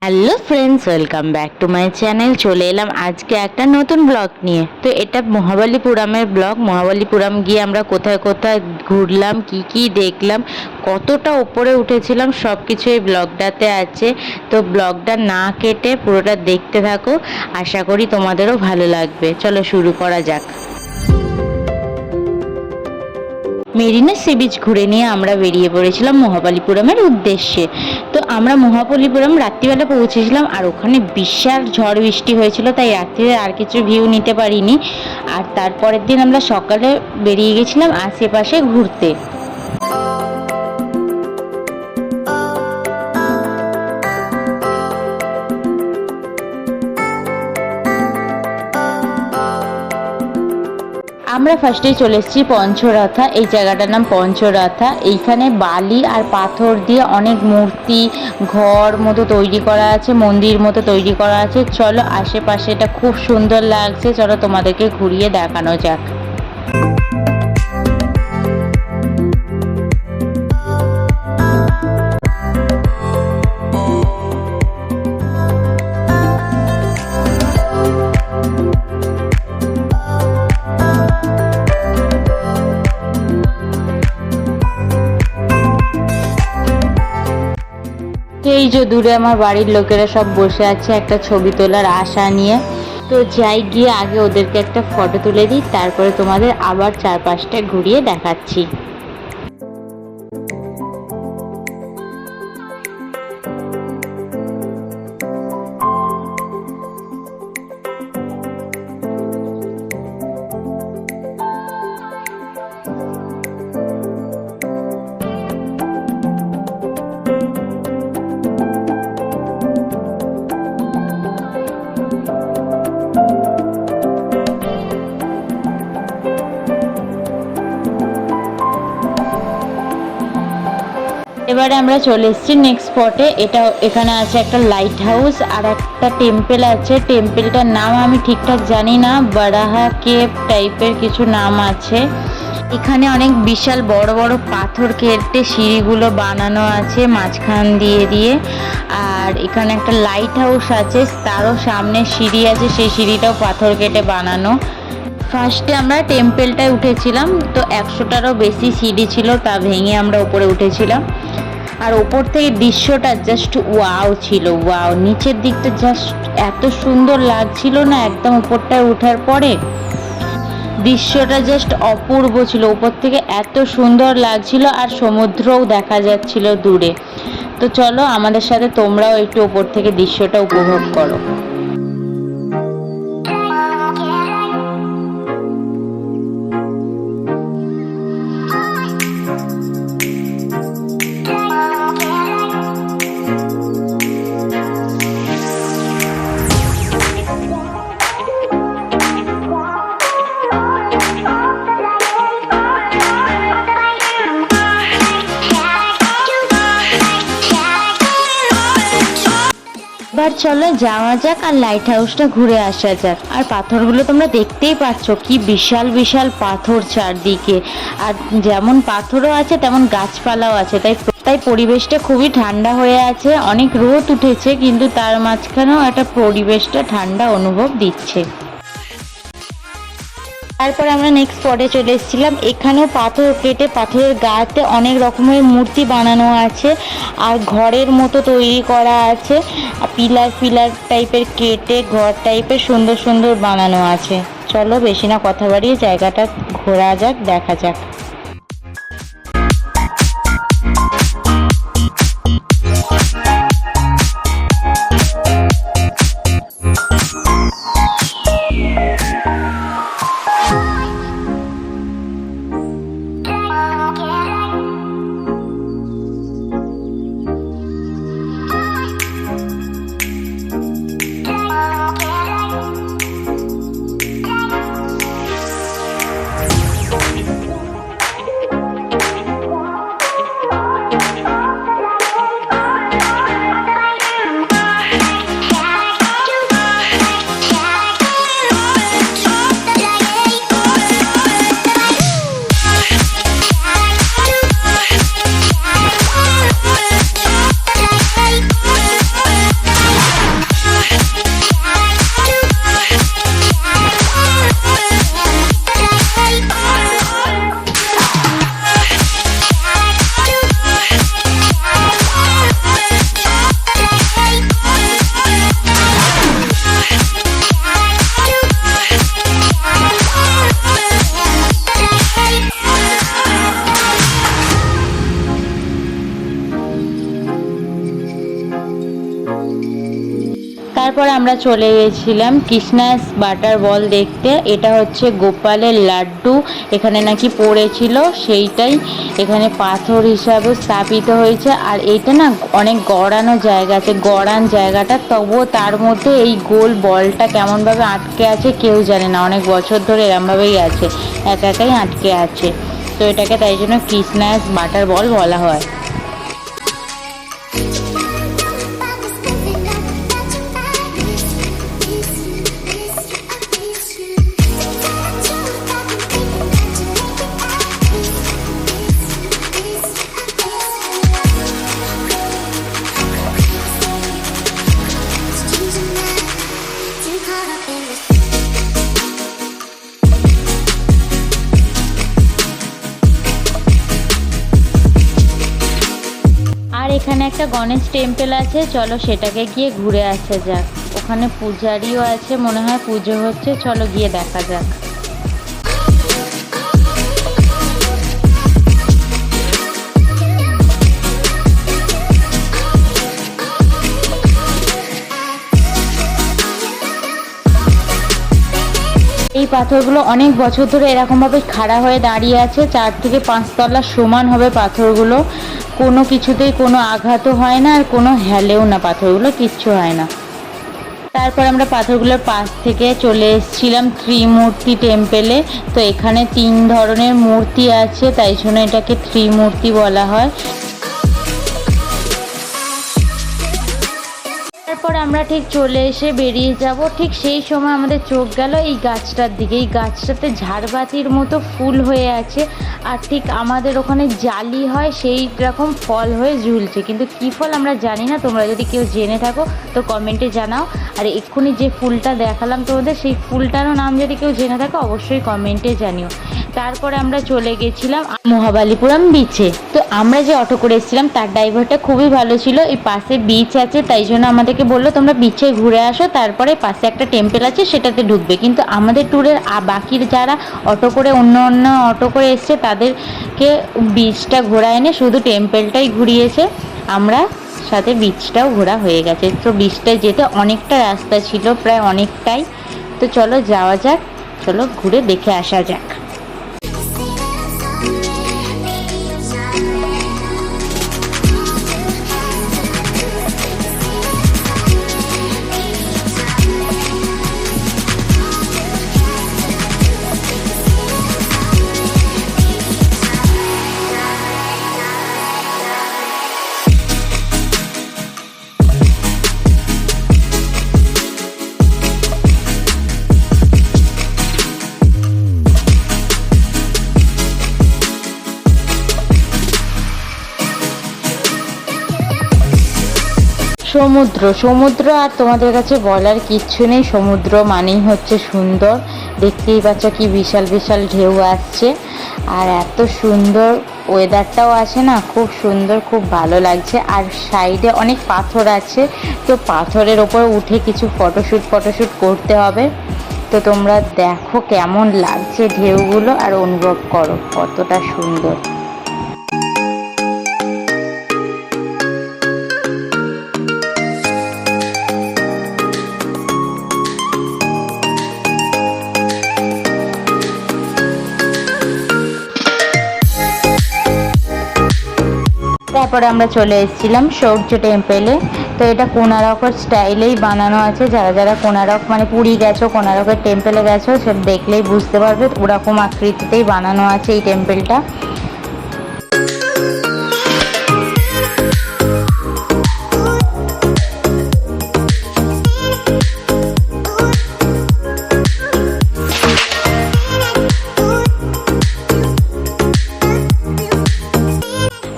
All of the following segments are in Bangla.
Hello friends, welcome back to my channel. চলে এলাম আজকে একটা নতুন ব্লগ নিয়ে। তো এটা মহাবালিপুরামের ব্লগ। মহাবালিপুরাম গিয়ে আমরা কোথায় কোথায় ঘুরলাম, কি কি দেখলাম, কতটা ওপরে উঠেছিলাম, সব কিছু এই ব্লগটাতে আছে। তো ব্লগটা না কেটে পুরোটা দেখতে থাকো, আশা করি তোমাদেরও ভালো লাগবে। চলো শুরু করা যাক। মেরিনা সি বিচ ঘুরে নিয়ে আমরা বেরিয়ে পড়েছিলাম মহাবালিপুরামের উদ্দেশ্যে। তো আমরা মহাবালিপুরাম রাত্রিবেলা পৌঁছেছিলাম, আর ওখানে বিশাল ঝড় বৃষ্টি হয়েছিল, তাই রাত্রিরে আর কিছু ভিউ নিতে পারিনি। আর তারপরের দিন আমরা সকালে বেরিয়ে গেছিলাম আশেপাশে ঘুরতে। আমরা ফার্স্টেই চলে এসেছি পঞ্চরথা। এই জায়গাটার নাম পঞ্চরথা। এইখানে বালি আর পাথর দিয়ে অনেক মূর্তি, ঘর মতো তৈরি করা আছে, মন্দির মতো তৈরি করা আছে। চলো আশেপাশে, এটা খুব সুন্দর লাগছে, চলো তোমাদেরকে ঘুরিয়ে দেখানো যাক। এই যে দূরে আমার বাড়ির লোকেরা সব বসে আছে একটা ছবি তোলার আশা নিয়ে। তো যাই, গিয়ে আগে ওদেরকে একটা ফটো তুলে দিই, তারপরে তোমাদের আবার চারপাশটা ঘুরিয়ে দেখাচ্ছি। এবারে আমরা চলে এসেছি নেক্সট স্পটে। এখানে আছে একটা লাইট হাউস আর একটা টেম্পল আছে। টেম্পলটার নাম আমি ঠিকঠাক জানি না, বারাহা কেভ টাইপের কিছু নাম আছে। এখানে অনেক বিশাল বড় বড় পাথর কেটে সিঁড়িগুলো বানানো আছে মাঝখান দিয়ে দিয়ে। আর এখানে একটা লাইট হাউস আছে, তারও সামনে সিঁড়ি আছে, সেই সিঁড়িটাও পাথর কেটে বানানো। ফার্স্টে আমরা টেম্পলটায় উঠেছিলাম, তো 100টারও বেশি সিঁড়ি ছিল, তা ভেঙে আমরা উপরে উঠেছিলাম। আর ওপর থেকে দৃশ্যটা জাস্ট ওয়াও ছিল, ওয়াও। নিচের দিকটা জাস্ট এত সুন্দর লাগছিল না, একদম উপরটায় ওঠার পরে দৃশ্যটা জাস্ট অপূর্ব ছিল। উপর থেকে এত সুন্দর লাগছিল, আর সমুদ্রও দেখা যাচ্ছিল দূরে। তো চলো আমাদের সাথে তোমরাও একটু ওপর থেকে দৃশ্যটা উপভোগ করো। এবার চলো যাওয়া যাক আর লাইট হাউসটা ঘুরে আসা যাক। আর পাথরগুলো তোমরা দেখতেই পাচ্ছ, কি বিশাল বিশাল পাথর চারদিকে। আর যেমন পাথরও আছে তেমন গাছপালাও আছে, তাই পরিবেশটা খুবই ঠান্ডা হয়ে আছে। অনেক রোদ উঠেছে, কিন্তু তার মাঝখানেও একটা পরিবেশটা ঠান্ডা অনুভব দিচ্ছে। তারপরে আমরা নেক্সট স্পটে চলে এসেছিলাম। এখানেও পাথর কেটে পাথরের গাতে অনেক রকমের মূর্তি বানানো আছে, আর ঘরের মতো তৈরি করা আছে। পিলার পিলার টাইপের কেটে ঘর টাইপের সুন্দর সুন্দর বানানো আছে। চলো বেশি না কথা বাড়িয়ে জায়গাটা ঘোরা যাক, দেখা যাক। তারপর আমরা চলে গেছিলাম কৃষ্ণাস বাটার বল দেখতে। এটা হচ্ছে গোপালের লাড্ডু, এখানে নাকি পড়েছিল, সেইটাই এখানে পাথর হিসাবে স্থাপিত হয়েছে। আর এইটা না অনেক গড়ানো জায়গা আছে, গড়ান জায়গাটা, তবুও তার মধ্যে এই গোল বলটা কেমনভাবে আটকে আছে কেউ জানে না, অনেক বছর ধরে এরমভাবেই আছে, একাই আটকে আছে। তো এটাকে তাই জন্য কৃষ্ণাস বাটার বল বলা হয়। আর এখানে একটা গণেশ টেম্পল আছে, চলো সেটাকে গিয়ে ঘুরে আসা যাক। ওখানে পূজারিও আছে, মনে হয় পুজো হচ্ছে, চলো গিয়ে দেখা যাক। এই পাথরগুলো অনেক বছর ধরে এরকমভাবে খাড়া হয়ে দাঁড়িয়ে আছে, 4 থেকে 5 তলা সমান হবে পাথরগুলো, কোনো কিছুতেই কোনো আঘাতও হয় না, আর কোনো হেলেও না, পাথরগুলো কিচ্ছু হয় না। তারপর আমরা পাথরগুলোর পাশ থেকে চলে এসেছিলাম ত্রিমূর্তি টেম্পেলে। তো এখানে 3 ধরনের মূর্তি আছে, তাই জন্য এটাকে ত্রিমূর্তি বলা হয়। তারপর আমরা ঠিক চলে এসে বেরিয়ে যাব, ঠিক সেই সময় আমাদের চোখ গেল এই গাছটার দিকে। এই গাছটাতে ঝাড়বাতির মতো ফুল হয়ে আছে, আর ঠিক আমাদের ওখানে জালি হয় সেই রকম ফল হয়ে ঝুলছে, কিন্তু কী ফল আমরা জানি না, তোমরা যদি কেউ জেনে থাকো তো কমেন্টে জানাও। আর এক্ষুনি যে ফুলটা দেখালাম তোমাদের, সেই ফুলটারও নাম যদি কেউ জেনে থাকো অবশ্যই কমেন্টে জানিও। তারপরে আমরা চলে গেছিলাম মহাবালিপুরাম বিচে। তো আমরা যে অটো করে এসেছিলাম তার ড্রাইভারটা খুবই ভালো ছিল, এই পাশে বিচ আছে তাই জন্য আমাদেরকে বললো তোমরা বিচে ঘুরে আসো, তারপরে পাশে একটা টেম্পল আছে সেটাতে ঢুকবে। কিন্তু আমাদের ট্যুরের বাকির যারা অটো করে অন্য অটো করে এসছে তাদেরকে বিচটা ঘোরায়নি, শুধু টেম্পলটাই ঘুরিয়েছে। আমরা সাথে বিচটাও ঘোরা হয়ে গেছে। তো বিচটায় যেতে অনেকটা রাস্তা ছিল, প্রায় অনেকটাই। তো চলো যাওয়া যাক, চলো ঘুরে দেখে আসা যাক। সমুদ্র আর তোমাদের কাছে বলার কিচ্ছু নেই, সমুদ্র মানেই হচ্ছে সুন্দর। দেখতেই পাচ্ছ কি বিশাল বিশাল ঢেউ আসছে, আর এত সুন্দর ওয়েদারটাও আছে না, খুব সুন্দর, খুব ভালো লাগছে। আর সাইডে অনেক পাথর আছে, তো পাথরের ওপর উঠে কিছু ফটোশ্যুট করতে হবে। তো তোমরা দেখো কেমন লাগছে ঢেউগুলো, আর অনুভব করো কতটা সুন্দর। তারপরে আমরা চলে এসেছিলাম সূর্য টেম্পেলে। তো এটা কোনারকের স্টাইলেই বানানো আছে, যারা যারা কোনারক মানে পুরী গেছো, কোনারকের টেম্পেলে গেছো, সেটা দেখলেই বুঝতে পারবে ওরকম আকৃতিতেই বানানো আছে এই টেম্পেলটা।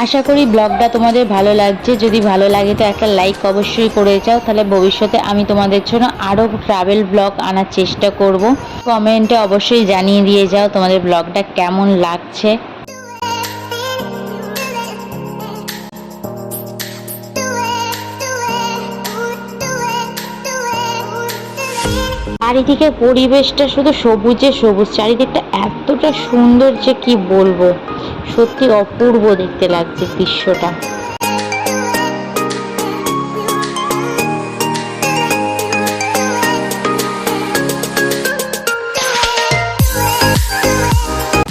আশা করি ব্লগটা তোমাদের ভালো লাগছে, যদি ভালো লাগে তো একটা লাইক অবশ্যই করে যাও, তাহলে ভবিষ্যতে আমি তোমাদের জন্য আরও ট্রাভেল ব্লগ আনার চেষ্টা করব। কমেন্টে অবশ্যই জানিয়ে দিয়ে যাও তোমাদের ব্লগটা কেমন লাগছে। চারিদিকে পরিবেশটা শুধু সবুজে সবুজ, চারিদিকটা এতটা সুন্দর যে কি বলবো, সত্যি অপূর্ব দেখতে লাগছে দৃশ্যটা।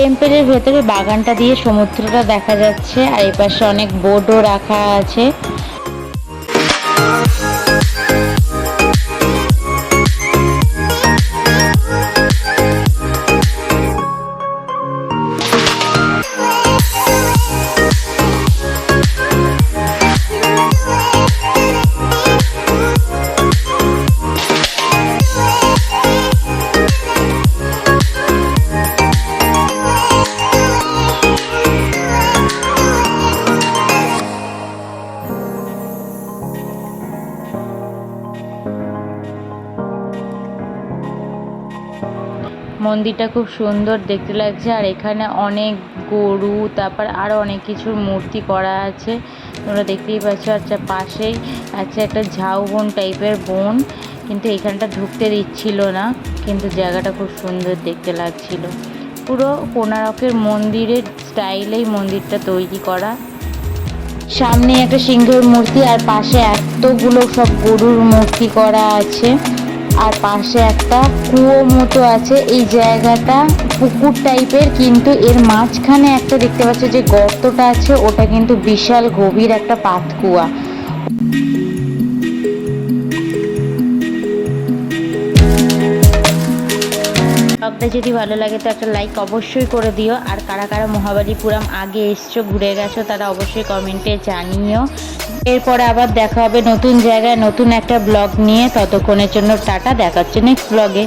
টেম্পলের ভেতরে বাগানটা দিয়ে সমুদ্রটা দেখা যাচ্ছে, আর এই পাশে অনেক বোটও রাখা আছে। মন্দিরটা খুব সুন্দর দেখতে লাগছে, আর এখানে অনেক গরু, তারপর আরও অনেক কিছুর মূর্তি করা আছে, তোমরা দেখতেই পাচ্ছ। আচ্ছা, পাশেই আছে একটা ঝাউবন টাইপের বন, কিন্তু এখানটা ঢুকতে দিচ্ছিল না, কিন্তু জায়গাটা খুব সুন্দর দেখতে লাগছিল। পুরো কোণারকের মন্দিরের স্টাইলেই মন্দিরটা তৈরি করা। সামনে একটা সিংহের মূর্তি, আর পাশে এতগুলো সব গরুর মূর্তি করা আছে, আর পাশে একটা কুয়ো মতো আছে। এই জায়গাটা পুকুর টাইপের, কিন্তু এর মাঝখানে একটা দেখতে পাচ্ছ যে গর্তটা আছে, ওটা কিন্তু বিশাল গভীর একটা পাতকুয়া। ব্লগটা যদি ভালো লাগে তো একটা লাইক অবশ্যই করে দিও, আর কারা কারা মহাবালিপুরাম আগে এসছো, ঘুরে গেছো, তারা অবশ্যই কমেন্টে জানিও। এরপরে আবার দেখা হবে নতুন জায়গায় নতুন একটা ব্লগ নিয়ে। ততক্ষণের জন্য টাটা, দেখা হচ্ছে নেক্সট ব্লগে।